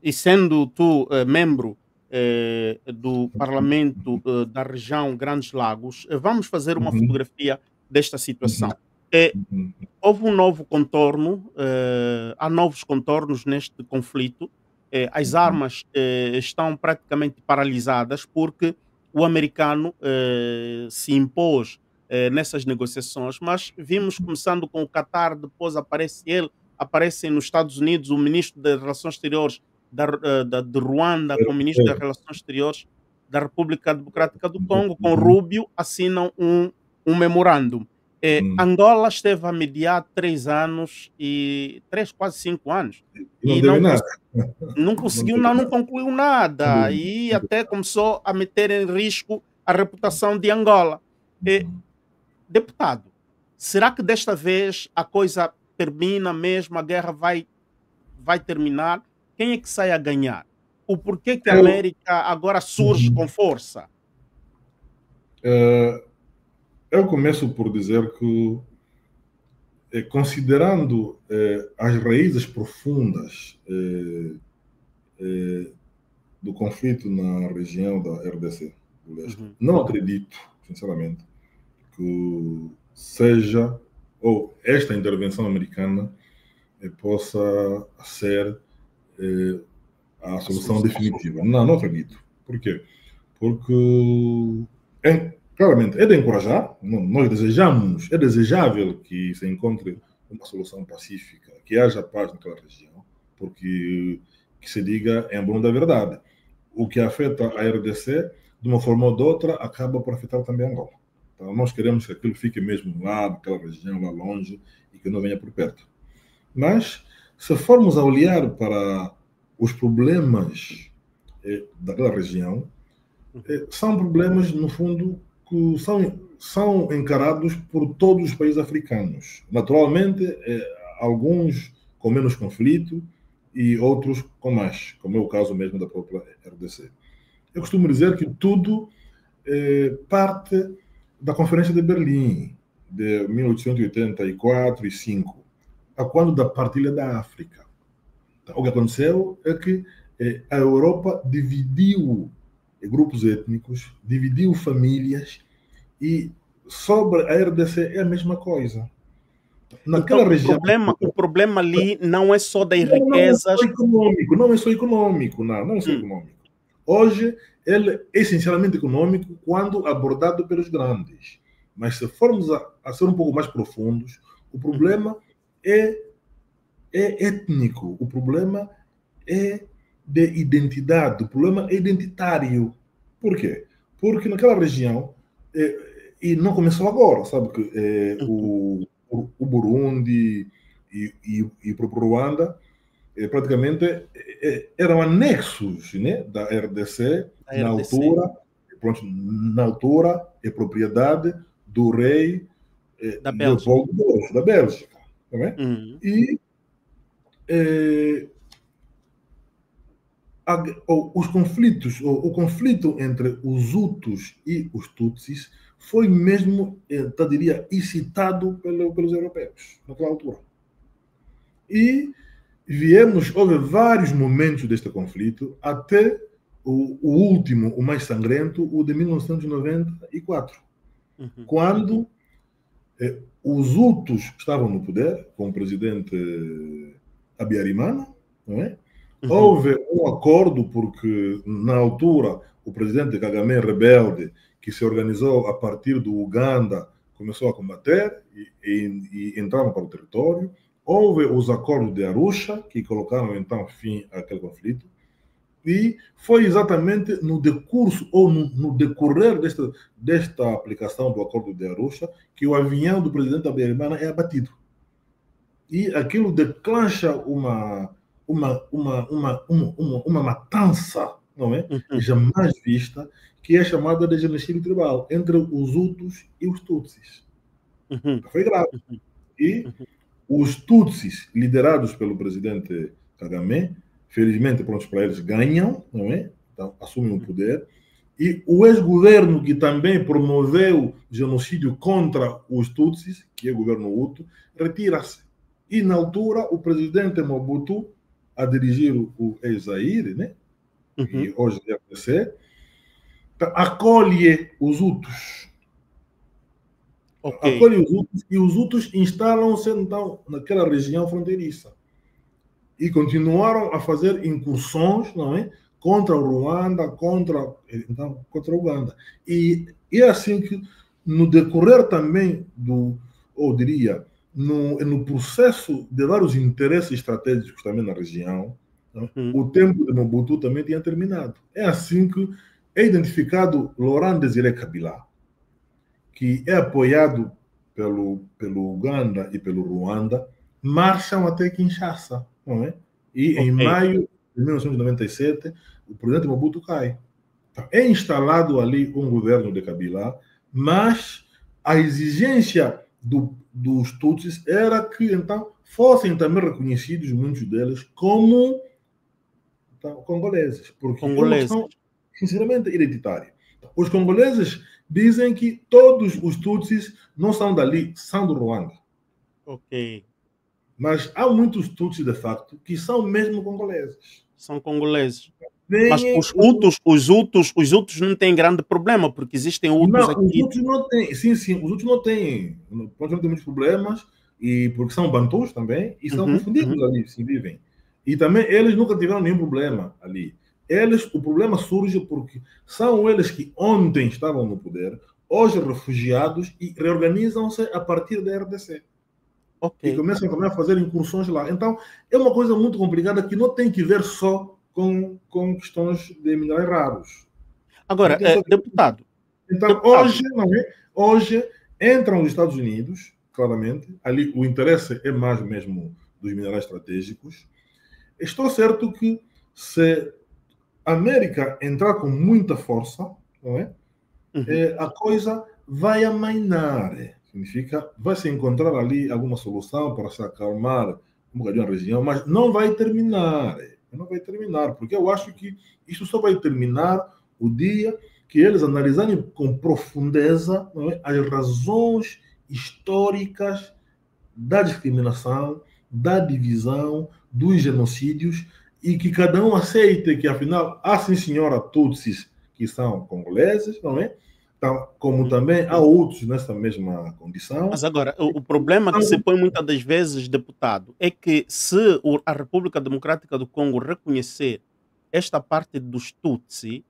E sendo tu membro do Parlamento da região Grandes Lagos, vamos fazer uma Uhum, fotografia desta situação. uhum, Eh, uhum, Houve um novo contorno, há novos contornos neste conflito. As uhum. armas estão praticamente paralisadas porque o americano se impôs nessas negociações, mas vimos começando com o Qatar, depois aparece ele, aparece nos Estados Unidos o ministro das Relações Exteriores de Ruanda com o ministro das Relações Exteriores da República Democrática do Congo, com Uhum, Rubio, assinam um memorando. uhum. Angola esteve a mediar 3 anos e 3, quase 5 anos E não e teve não, nada. não Não conseguiu, teve não nada. concluiu Não nada teve e nada. até começou a meter em risco a reputação de Angola. Eh, Uhum. Deputado, será que desta vez a coisa termina mesmo, a guerra vai terminar? Quem é que sai a ganhar? O porquê que a Eu, América agora surge com uhum. força? Eh, eu começo por dizer que, considerando as raízes profundas do conflito na região da RDC, do leste, Uhum. não acredito, sinceramente, que seja, ou esta intervenção americana possa ser eh, a A solução solução. definitiva. Não, não acredito. Por quê? Porque, claramente, é de encorajar, nós desejamos, é desejável que se encontre uma solução pacífica, que haja paz naquela região, porque, que se diga em bom da verdade, o que afeta a RDC, de uma forma ou de outra, acaba por afetar também Angola. Então, nós queremos que aquilo fique mesmo lá, naquela região, lá longe, e que não venha por perto. Mas, se formos a olhar para os problemas daquela região, Uhum. são problemas, no fundo, que são encarados por todos os países africanos. Naturalmente, alguns com menos conflito e outros com mais, como é o caso mesmo da própria RDC. Eu costumo dizer que tudo parte da Conferência de Berlim, de 1884 e 5, a quando da partilha da África. O que aconteceu é que a Europa dividiu grupos étnicos, dividiu famílias e sobre a RDC é a mesma coisa. Então, Naquela o região. problema, o problema ali não é só das Não é só riquezas. econômico, não é só econômico, não é só Hum, econômico. Hoje, ele é essencialmente econômico quando abordado pelos grandes. Mas se formos a ser um pouco mais profundos, o uhum. problema é, é étnico, o problema é de identidade, o problema é identitário. Por quê? Porque naquela região, e não começou agora, sabe que Uhum. o Burundi e o próprio Ruanda praticamente eram anexos, né, da RDC Da RDC, pronto, na altura é propriedade do rei da Bélgica. Leopoldo II, da Bélgica. Não é? Uhum. E eh, os conflitos, o conflito entre os Hutus e os Tutsis foi mesmo, eu diria, incitado pelos europeus naquela altura. E houve vários momentos deste conflito, até o último, o mais sangrento, o de 1994, Uhum. quando os Hutus estavam no poder, com o presidente Abiyarimana, não é? Uhum. Houve um acordo, porque na altura o presidente Kagame rebelde, que se organizou a partir do Uganda, começou a combater e entraram para o território. Houve os acordos de Arusha, que colocaram então fim àquele conflito. E foi exatamente no decurso ou no decorrer desta aplicação do acordo de Arusha que o avião do presidente Habyarimana é abatido. E aquilo declancha uma matança, não é? Uhum. Jamais vista, que é chamada de genocídio tribal entre os Hutus e os Tutsis. Uhum. Foi grave. Uhum. E Uhum. os Tutsis, liderados pelo presidente Kagame, felizmente, prontos para eles, ganham, não é? Então, assumem o Uhum. poder. E o ex-governo, que também promoveu genocídio contra os Tutsis, que é o governo Hutu, retira-se. E, na altura, o presidente Mobutu a dirigir o ex-Zaire, né? E hoje é RDC, acolhe os Hutus. Ok. Acolhe os Hutus e os Hutus instalam-se então naquela região fronteiriça e continuaram a fazer incursões, não é? Contra o Ruanda, contra o Uganda. E é assim que, no decorrer também ou diria, no processo de vários interesses estratégicos também na região, o tempo de Mobutu também tinha terminado. É assim que é identificado Laurent Désiré Kabila, que é apoiado pelo Uganda e pelo Ruanda, marcham até Kinshasa, não é? E em maio de 1997, o presidente Mobutu cai. Então, é instalado ali um governo de Kabila, mas a exigência dos Tutsis era que, então, fossem também reconhecidos, muitos deles, como congoleses, porque é uma Congoleses. questão, sinceramente, identitária. Os congoleses dizem que todos os Tutsis não são dali, são do Ruanda. Ok. Mas há muitos Tutsis, de facto, que são mesmo congoleses. São congoleses. Mas os Hutus não têm grande problema, porque existem Hutus não, aqui. Os Hutus não têm. Sim, os Hutus não têm. Não ter muitos problemas, e porque são bantus também, e são confundidos ali, se vivem. E também eles nunca tiveram nenhum problema ali. O problema surge porque são eles que ontem estavam no poder, hoje refugiados, e reorganizam-se a partir da RDC. Okay. E começam também a fazer incursões lá. Então, é uma coisa muito complicada que não tem que ver só com questões de minerais raros. Agora, deputado. Então, deputado. hoje entram os Estados Unidos, claramente, ali o interesse é mais mesmo dos minerais estratégicos. Estou certo que se a América entrar com muita força, não é? A coisa vai amainar. Significa, vai se encontrar ali alguma solução para se acalmar um bocadinho a região, mas não vai terminar. Não vai terminar, porque eu acho que isso só vai terminar o dia que eles analisarem com profundeza, não é, as razões históricas da discriminação, da divisão, dos genocídios, e que cada um aceite que, afinal, há sim senhora Tutsis que são congoleses, não é? Então, como também há outros nessa mesma condição. Mas agora, o problema que se põe muitas das vezes, deputado, é que se a República Democrática do Congo reconhecer esta parte dos Tutsi,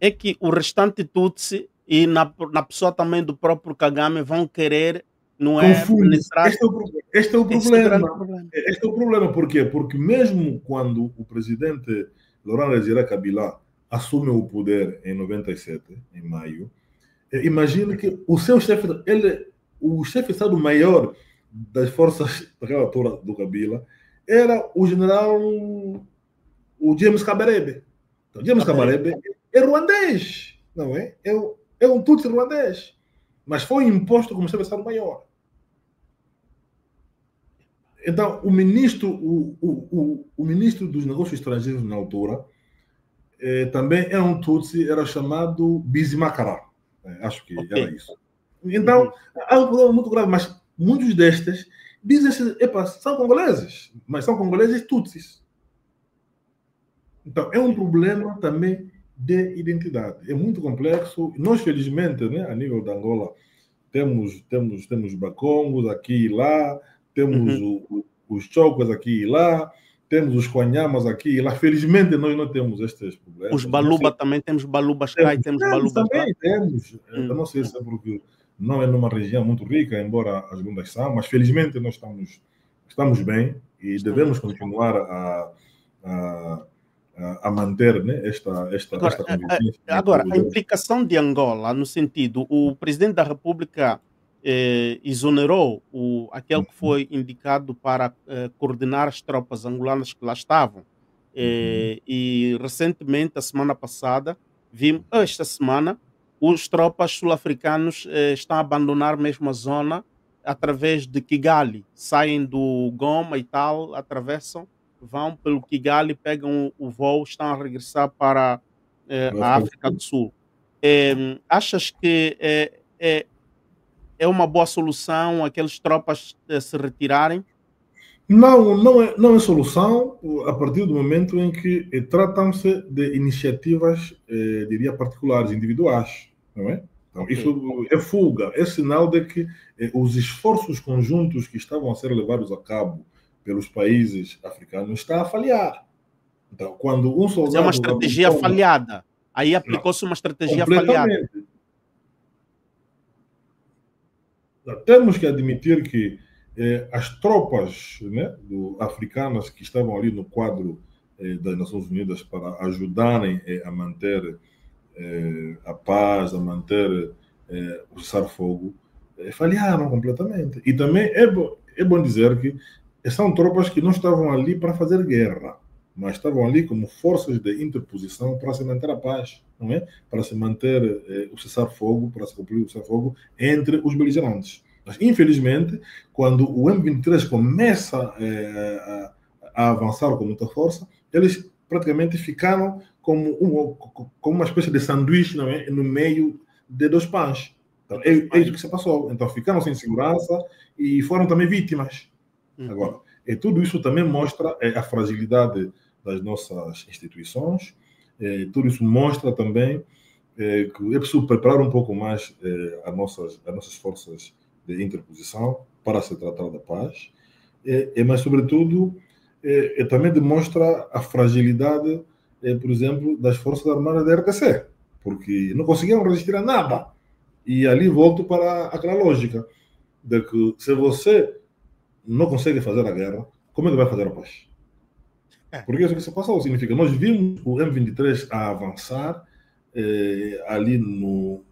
é que o restante Tutsi e na pessoa também do próprio Kagame vão querer, não é, penetrar. Este é o problema. Este é o problema. Por quê? Porque mesmo quando o presidente Laurent Désiré Kabila assume o poder em 97, em maio, imagine que o seu chefe, o chefe de Estado maior das forças daquela altura do Kabila era o general o James Kabarebe. Então, James Kabarebe é ruandês, não é? É um Tutsi ruandês, mas foi imposto como chefe de Estado maior. Então, o ministro dos Negócios Estrangeiros na altura também era um Tutsi, era chamado Bizimakara. Acho que era isso. Então, há um problema muito grave, mas muitos destes dizem-se, são congoleses, mas são congoleses Tutsis. Então, é um problema também de identidade. É muito complexo. Nós, felizmente, né, a nível da Angola, temos bacongos aqui e lá, temos os chocos aqui e lá, temos os quanhamas aqui e lá. Felizmente, nós não temos estes problemas. Os baluba também, temos balubas cá e temos balubas lá. Temos. Eu não sei se é porque não é numa região muito rica, embora as bundas são, mas felizmente nós estamos bem e devemos continuar a manter, né, esta convivência. Agora, a implicação de Angola, no sentido, o presidente da República exonerou aquele que foi indicado para coordenar as tropas angolanas que lá estavam. E recentemente, a semana passada, esta semana, os tropas sul-africanos estão a abandonar mesmo a zona através de Kigali. Saem do Goma e tal, atravessam, vão pelo Kigali, pegam o voo, estão a regressar para a África do Sul. Achas que é uma boa solução aqueles tropas se retirarem? Não é solução a partir do momento em que tratam-se de iniciativas, diria, particulares, individuais, não é? Então, Ok. isso é fuga, é sinal de que os esforços conjuntos que estavam a ser levados a cabo pelos países africanos estão a falhar. Então, quando um Mas é uma soldado estratégia abandona, falhada. Aí não, aplicou-se uma estratégia falhada. completamente. Temos que admitir que as tropas, né, africanas que estavam ali no quadro das Nações Unidas para ajudarem a manter a paz, a manter o cessar-fogo, falharam completamente. E também é bom dizer que são tropas que não estavam ali para fazer guerra, mas estavam ali como forças de interposição para se manter a paz, não é? Para se manter o cessar-fogo, para se cumprir o cessar-fogo entre os beligerantes. Mas, infelizmente, quando o M23 começa a avançar com muita força, eles praticamente ficaram como uma espécie de sanduíche, não é? No meio de dois pães. Então, é isso que se passou. Então, ficaram sem segurança e foram também vítimas. Agora, tudo isso também mostra a fragilidade das nossas instituições, tudo isso mostra também que é preciso preparar um pouco mais as nossas forças de interposição para se tratar da paz, mas, sobretudo, também demonstra a fragilidade, por exemplo, das Forças Armadas da RDC, porque não conseguiam resistir a nada. E ali volto para aquela lógica de que se você não consegue fazer a guerra, como é que vai fazer a paz? Porque isso que se passou significa, nós vimos o M23 a avançar ali no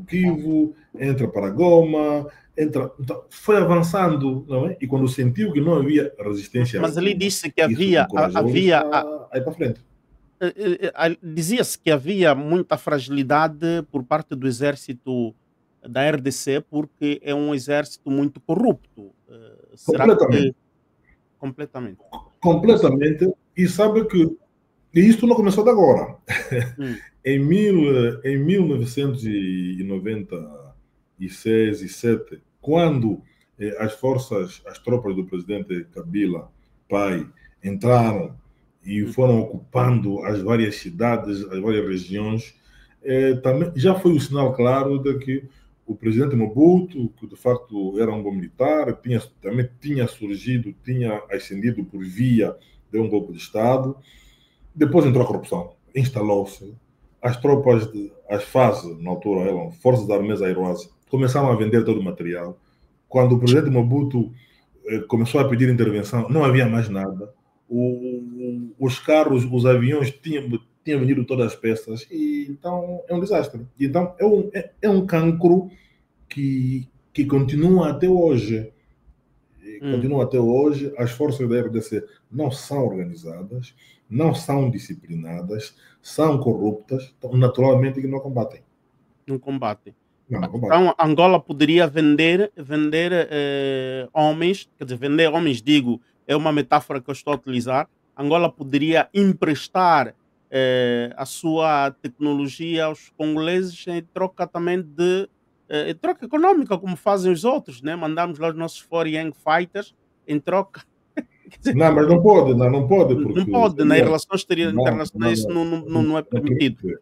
Kivu, entra para Goma, então, foi avançando, não é? E quando sentiu que não havia resistência Mas ele alguma, disse que isso encorajou-os a ir para frente. dizia-se que havia muita fragilidade por parte do exército da RDC, porque é um exército muito corrupto. Será Completamente. que completamente? Completamente. E sabe que isto não começou de agora. Hum, Em 1996 e 7, quando as tropas do presidente Kabila, pai, entraram e hum. foram ocupando as várias cidades, as várias regiões, também já foi um sinal claro de que o presidente Mobutu, que de facto era um bom militar, também tinha surgido, tinha ascendido por via de um golpe de Estado. Depois entrou a corrupção, instalou-se. As tropas, as FAS, na altura eram Forças Armadas Aeroas, começaram a vender todo o material. Quando o presidente Mobutu começou a pedir intervenção, não havia mais nada. Os carros, os aviões tinham vendido todas as peças. E então é um desastre. E então é um cancro que continua até hoje. Continua até hoje. As forças da RDC não são organizadas, não são disciplinadas, são corruptas, então, naturalmente que não combatem. Não combatem. Não combatem. Então Angola poderia vender homens, quer dizer, vender homens, digo, é uma metáfora que eu estou a utilizar. Angola poderia emprestar a sua tecnologia aos congoleses em troca também de em troca econômica, como fazem os outros, né? Mandamos lá os nossos foreign fighters em troca. Quer dizer, Não, mas não pode, não pode, não porque pode, nas seria. relações Não, internacionais isso não é não permitido.